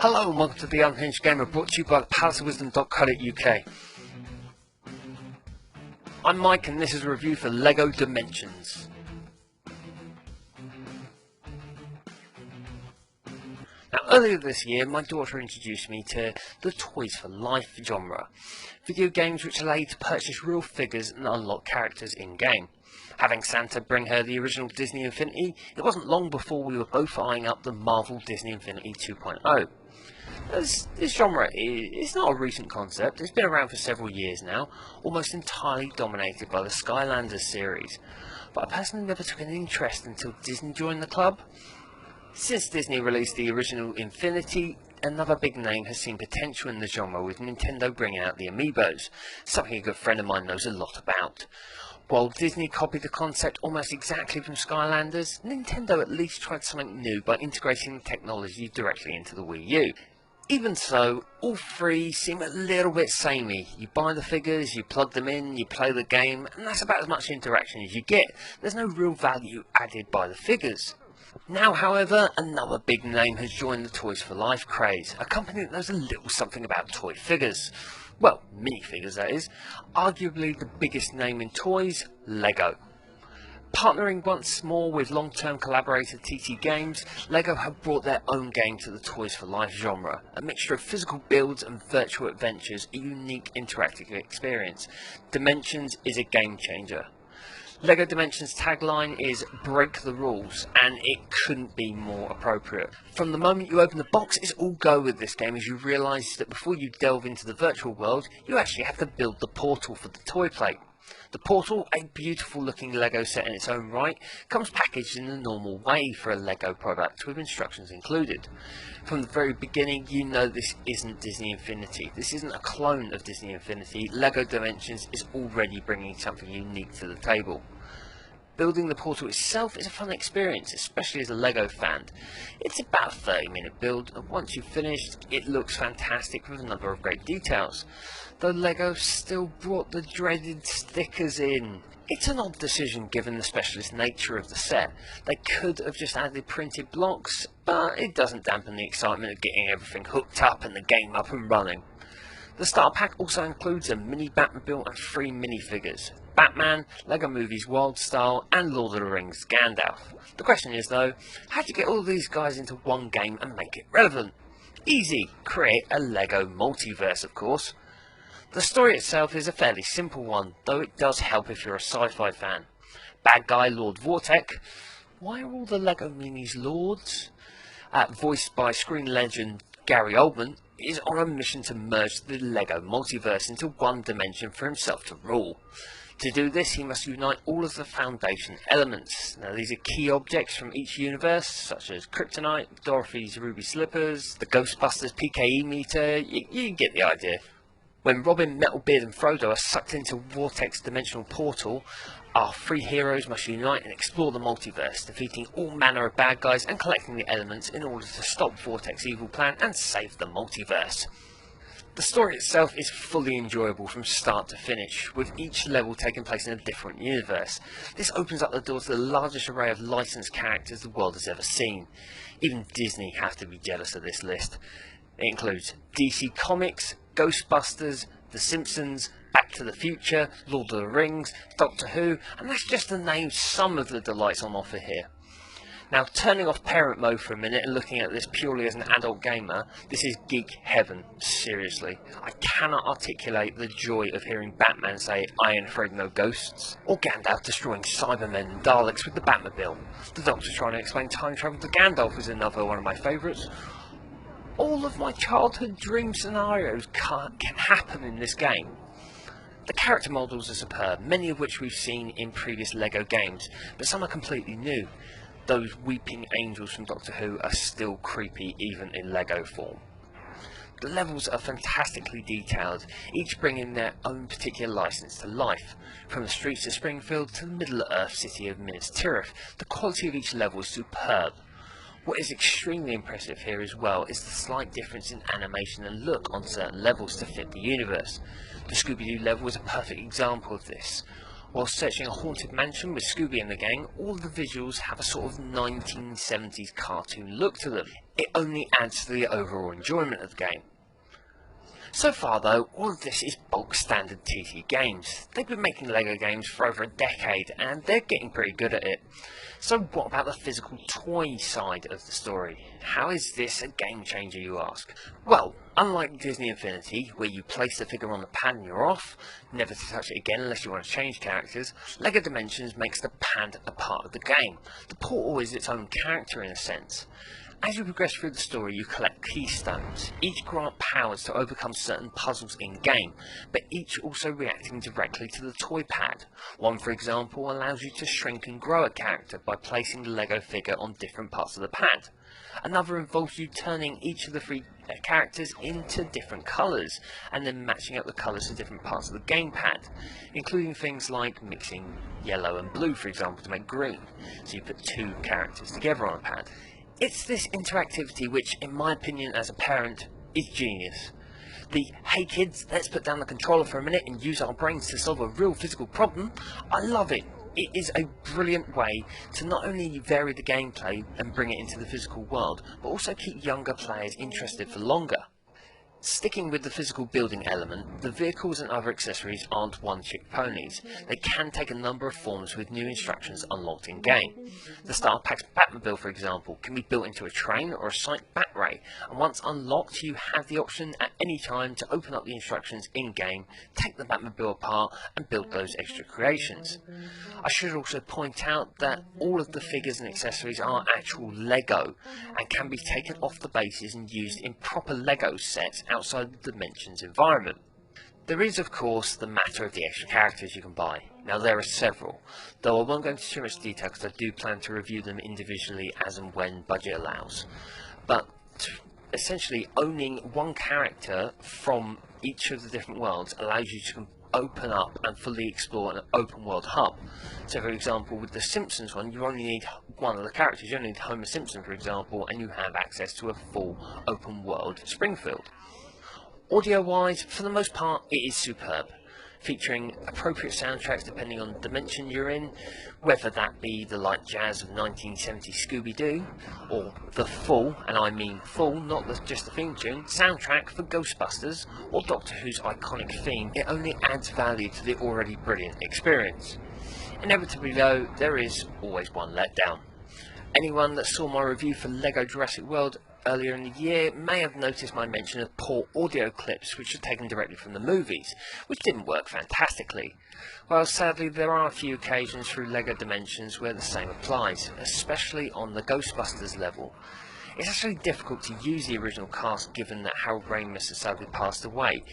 Hello and welcome to The Unhinged Gamer, brought to you by thepalaceofwisdom.co.uk. I'm Mike and this is a review for LEGO Dimensions. Now, earlier this year, my daughter introduced me to the Toys for Life genre, video games which allow you to purchase real figures and unlock characters in-game. Having Santa bring her the original Disney Infinity, it wasn't long before we were both eyeing up the Marvel Disney Infinity 2.0. This genre is not a recent concept. It's been around for several years now, almost entirely dominated by the Skylanders series, but I personally never took an interest until Disney joined the club. Since Disney released the original Infinity, another big name has seen potential in the genre, with Nintendo bringing out the Amiibos, something a good friend of mine knows a lot about. While Disney copied the concept almost exactly from Skylanders, Nintendo at least tried something new by integrating the technology directly into the Wii U. Even so, all three seem a little bit samey. You buy the figures, you plug them in, you play the game, and that's about as much interaction as you get. There's no real value added by the figures. Now, however, another big name has joined the Toys for Life craze, a company that knows a little something about toy figures. Well, minifigures that is. Arguably the biggest name in toys, LEGO. Partnering once more with long-term collaborator TT Games, LEGO have brought their own game to the Toys for Life genre, a mixture of physical builds and virtual adventures, a unique interactive experience. Dimensions is a game changer. LEGO Dimensions' tagline is "Break the rules," and it couldn't be more appropriate. From the moment you open the box, it's all go with this game, as you realise that before you delve into the virtual world, you actually have to build the portal for the toy plate. The portal, a beautiful looking LEGO set in its own right, comes packaged in the normal way for a LEGO product, with instructions included. From the very beginning, you know this isn't Disney Infinity. This isn't a clone of Disney Infinity. LEGO Dimensions is already bringing something unique to the table. Building the portal itself is a fun experience, especially as a LEGO fan. It's about a 30-minute build, and once you've finished, it looks fantastic with a number of great details. Though LEGO still brought the dreaded stickers in. It's an odd decision given the specialist nature of the set. They could have just added printed blocks, but it doesn't dampen the excitement of getting everything hooked up and the game up and running. The starter pack also includes a mini Batmobile and 3 minifigures: Batman, LEGO Movies Wildstar, and Lord of the Rings Gandalf. The question is though, how do you get all these guys into one game and make it relevant? Easy, create a LEGO multiverse, of course. The story itself is a fairly simple one, though it does help if you're a sci-fi fan. Bad guy Lord Vortek. Why are all the LEGO minis lords? Voiced by screen legend Gary Oldman, is on a mission to merge the LEGO multiverse into one dimension for himself to rule. To do this, he must unite all of the foundation elements. Now, these are key objects from each universe, such as Kryptonite, Dorothy's ruby slippers, the Ghostbusters PKE meter. You get the idea. When Robin, Metalbeard and Frodo are sucked into Vortek's dimensional portal, our 3 heroes must unite and explore the multiverse, defeating all manner of bad guys and collecting the elements in order to stop Vortek's evil plan and save the multiverse. The story itself is fully enjoyable from start to finish, with each level taking place in a different universe. This opens up the door to the largest array of licensed characters the world has ever seen. Even Disney has to be jealous of this list. It includes DC Comics, Ghostbusters, The Simpsons, Back to the Future, Lord of the Rings, Doctor Who, and that's just to name some of the delights on offer here. Now, turning off parent mode for a minute and looking at this purely as an adult gamer, this is geek heaven, seriously. I cannot articulate the joy of hearing Batman say, "I ain't afraid no ghosts," or Gandalf destroying Cybermen and Daleks with the Batmobile. The Doctor trying to explain time travel to Gandalf is another one of my favourites. All of my childhood dream scenarios can happen in this game. The character models are superb, many of which we've seen in previous LEGO games, but some are completely new. Those weeping angels from Doctor Who are still creepy even in LEGO form. The levels are fantastically detailed, each bringing their own particular license to life. From the streets of Springfield to the Middle-earth city of Minas Tirith, the quality of each level is superb. What is extremely impressive here as well is the slight difference in animation and look on certain levels to fit the universe. The Scooby-Doo level is a perfect example of this. While searching a haunted mansion with Scooby and the gang, all the visuals have a sort of 1970s cartoon look to them. It only adds to the overall enjoyment of the game. So far though, all of this is bulk standard TT Games. They've been making LEGO games for over a decade and they're getting pretty good at it. So what about the physical toy side of the story? How is this a game changer, you ask? Well, unlike Disney Infinity, where you place the figure on the pad and you're off, never to touch it again unless you want to change characters, LEGO Dimensions makes the pad a part of the game. The portal is its own character in a sense. As you progress through the story, you collect keystones. Each grant powers to overcome certain puzzles in-game, but each also reacting directly to the toy pad. One, for example, allows you to shrink and grow a character by placing the LEGO figure on different parts of the pad. Another involves you turning each of the three characters into different colours, and then matching up the colours to different parts of the gamepad, including things like mixing yellow and blue, for example, to make green, so you put two characters together on a pad. It's this interactivity which, in my opinion as a parent, is genius. The, hey kids, let's put down the controller for a minute and use our brains to solve a real physical problem, I love it. It is a brilliant way to not only vary the gameplay and bring it into the physical world, but also keep younger players interested for longer. Sticking with the physical building element, the vehicles and other accessories aren't one-trick ponies. They can take a number of forms with new instructions unlocked in-game. The Starter Pack's Batmobile, for example, can be built into a train or a Sight Batray, and once unlocked you have the option at any time to open up the instructions in-game, take the Batmobile apart and build those extra creations. I should also point out that all of the figures and accessories are actual LEGO, and can be taken off the bases and used in proper LEGO sets outside the Dimensions environment. There is, of course, the matter of the extra characters you can buy. Now, there are several, though I won't go into too much detail because I do plan to review them individually as and when budget allows. But essentially, owning one character from each of the different worlds allows you to open up and fully explore an open world hub. So, for example, with the Simpsons one, you only need one of the characters. You only need Homer Simpson, for example, and you have access to a full open world Springfield. Audio-wise, for the most part, it is superb, featuring appropriate soundtracks depending on the dimension you're in, whether that be the light jazz of 1970 Scooby-Doo, or the full, and I mean full, not just the theme tune, soundtrack for Ghostbusters, or Doctor Who's iconic theme. It only adds value to the already brilliant experience. Inevitably though, there is always one letdown. Anyone that saw my review for LEGO Jurassic World earlier in the year may have noticed my mention of poor audio clips which are taken directly from the movies, which didn't work fantastically. Well, sadly there are a few occasions through LEGO Dimensions where the same applies, especially on the Ghostbusters level. It's actually difficult to use the original cast given that Harold Ramis has sadly passed away,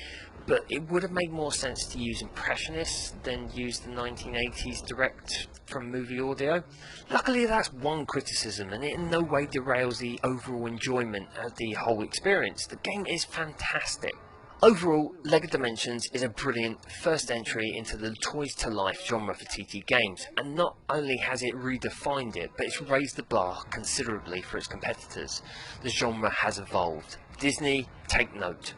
but it would have made more sense to use impressionists than use the 1980s direct from movie audio. Luckily that's one criticism, and it in no way derails the overall enjoyment of the whole experience. The game is fantastic. Overall, LEGO Dimensions is a brilliant first entry into the Toys to Life genre for TT games, and not only has it redefined it, but it's raised the bar considerably for its competitors. The genre has evolved. Disney, take note.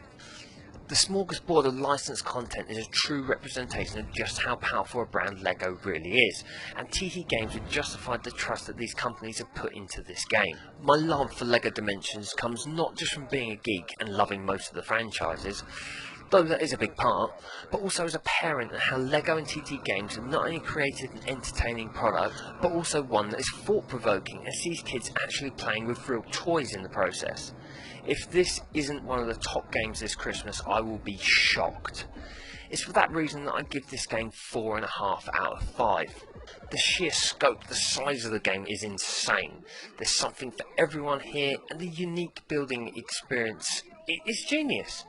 The smorgasbord of licensed content is a true representation of just how powerful a brand LEGO really is, and TT Games have justified the trust that these companies have put into this game. My love for LEGO Dimensions comes not just from being a geek and loving most of the franchises, though that is a big part, but also as a parent and how LEGO and TT Games have not only created an entertaining product, but also one that is thought-provoking and sees kids actually playing with real toys in the process. If this isn't one of the top games this Christmas, I will be shocked. It's for that reason that I give this game 4.5 out of 5. The sheer scope, the size of the game is insane. There's something for everyone here, and the unique building experience is genius.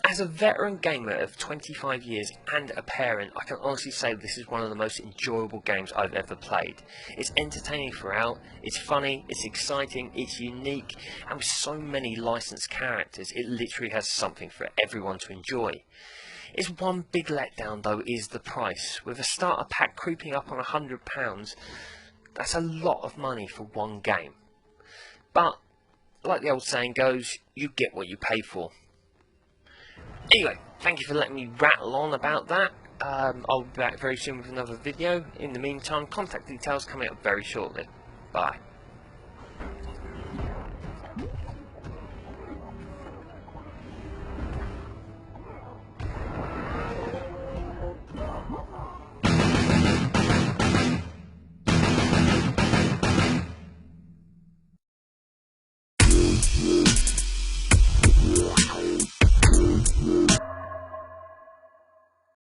As a veteran gamer of 25 years and a parent, I can honestly say this is one of the most enjoyable games I've ever played. It's entertaining throughout, it's funny, it's exciting, it's unique, and with so many licensed characters, it literally has something for everyone to enjoy. Its one big letdown though is the price. With a starter pack creeping up on £100, that's a lot of money for one game. But, like the old saying goes, you get what you pay for. Anyway, thank you for letting me rattle on about that. I'll be back very soon with another video. In the meantime, contact details coming up very shortly. Bye.